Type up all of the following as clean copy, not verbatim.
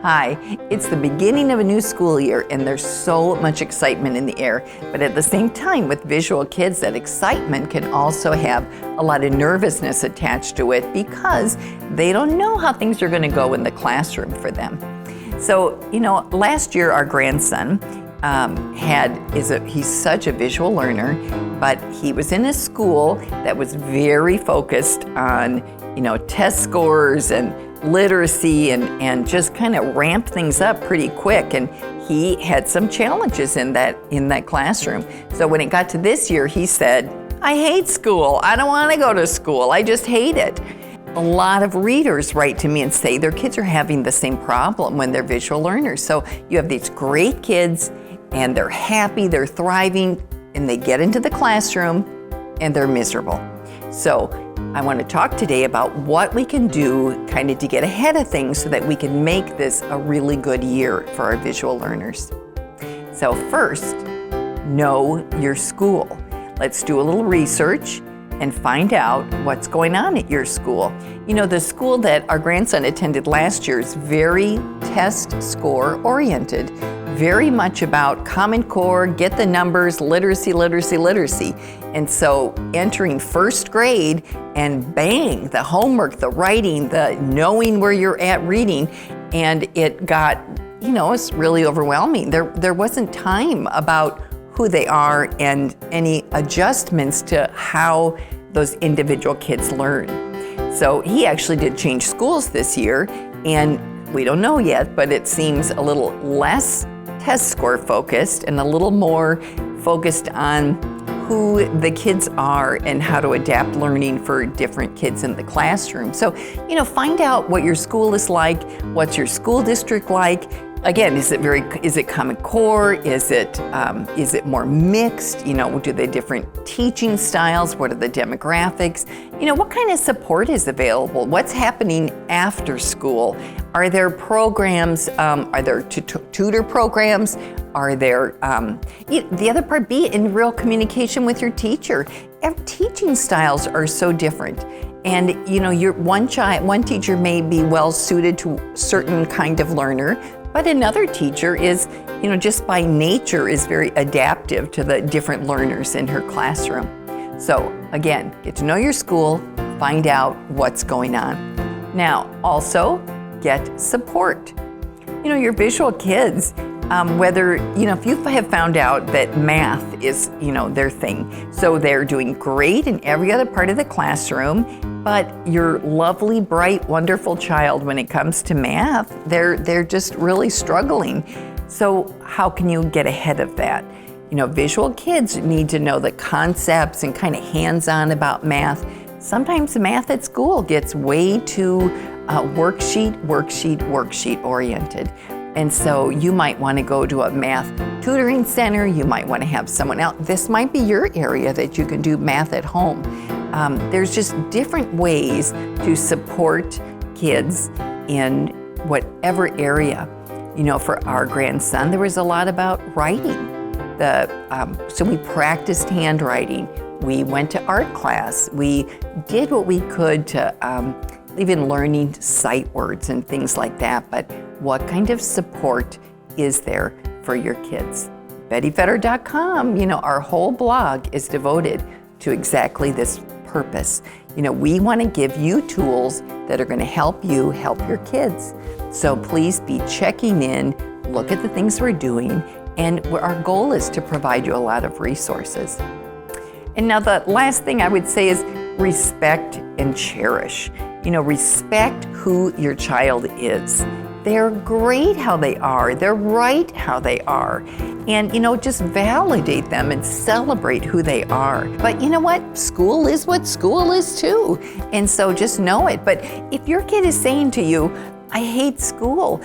Hi, it's the beginning of a new school year and there's so much excitement in the air. But at the same time, with visual kids, that excitement can also have a lot of nervousness attached to it because they don't know how things are going to go in the classroom for them. So, last year our grandson he's such a visual learner, but he was in a school that was very focused on, test scores and literacy and just kind of ramp things up pretty quick. And he had some challenges in that classroom. So when it got to this year, he said, I hate school. I don't want to go to school. I just hate it. A lot of readers write to me and say their kids are having the same problem when they're visual learners. So you have these great kids and they're happy, they're thriving, and they get into the classroom and they're miserable. So I want to talk today about what we can do kind of to get ahead of things so that we can make this a really good year for our visual learners. So first, know your school. Let's do a little research and find out what's going on at your school. The school that our grandson attended last year is very test score oriented, very much about Common Core, get the numbers, literacy. And so entering first grade and bang, the homework, the writing, the knowing where you're at reading, and it got, it's really overwhelming. There wasn't time about who they are and any adjustments to how those individual kids learn. So he actually did change schools this year, and we don't know yet, but it seems a little less test score focused and a little more focused on who the kids are and how to adapt learning for different kids in the classroom. So, find out what your school is like, what's your school district like. Again, is it Common Core? Is it more mixed? Do they different teaching styles? What are the demographics? What kind of support is available? What's happening after school? Are there programs? Are there tutor programs? Are there, the other part, be in real communication with your teacher. Teaching styles are so different. And, one teacher may be well suited to a certain kind of learner, but another teacher is, just by nature is very adaptive to the different learners in her classroom. So again, get to know your school, find out what's going on. Now, also get support. Your visual kids, whether, if you have found out that math is, their thing, so they're doing great in every other part of the classroom, but your lovely, bright, wonderful child, when it comes to math, they're just really struggling. So how can you get ahead of that? Visual kids need to know the concepts and kind of hands-on about math. Sometimes math at school gets way too worksheet oriented. And so you might want to go to a math tutoring center. You might want to have someone else. This might be your area that you can do math at home. There's just different ways to support kids in whatever area. For our grandson, there was a lot about writing. So we practiced handwriting. We went to art class. We did what we could to even learning sight words and things like that. But what kind of support is there for your kids? BettyFetter.com, our whole blog is devoted to exactly this purpose. We want to give you tools that are going to help you help your kids. So please be checking in, look at the things we're doing, and our goal is to provide you a lot of resources. And now the last thing I would say is respect and cherish. Respect who your child is. They're great how they are. They're right how they are. And, just validate them and celebrate who they are. But you know what? School is what school is too. And so just know it. But if your kid is saying to you, I hate school,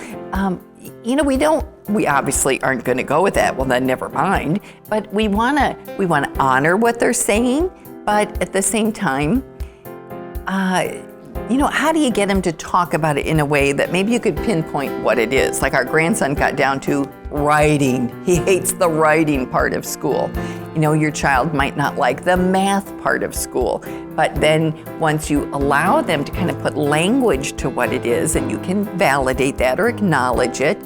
we obviously aren't going to go with that. Well, then never mind. But we want to honor what they're saying. But at the same time, how do you get them to talk about it in a way that maybe you could pinpoint what it is? Like our grandson got down to writing. He hates the writing part of school. Your child might not like the math part of school, but then once you allow them to kind of put language to what it is, and you can validate that or acknowledge it,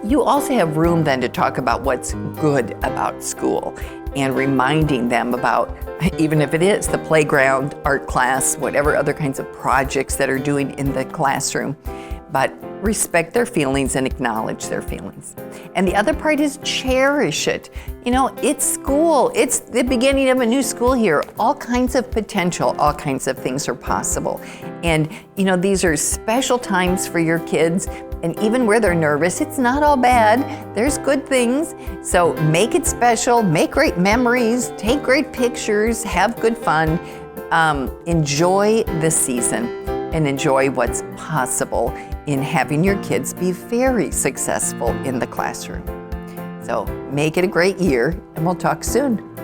you also have room then to talk about what's good about school and reminding them about, even if it is the playground, art class, whatever other kinds of projects that are doing in the classroom, but respect their feelings and acknowledge their feelings. And the other part is cherish it. It's school. It's the beginning of a new school year. All kinds of potential, all kinds of things are possible. And, these are special times for your kids. And even where they're nervous, it's not all bad. There's good things. So make it special, make great memories, take great pictures, have good fun. Enjoy the season and enjoy what's possible in having your kids be very successful in the classroom. So make it a great year, and we'll talk soon.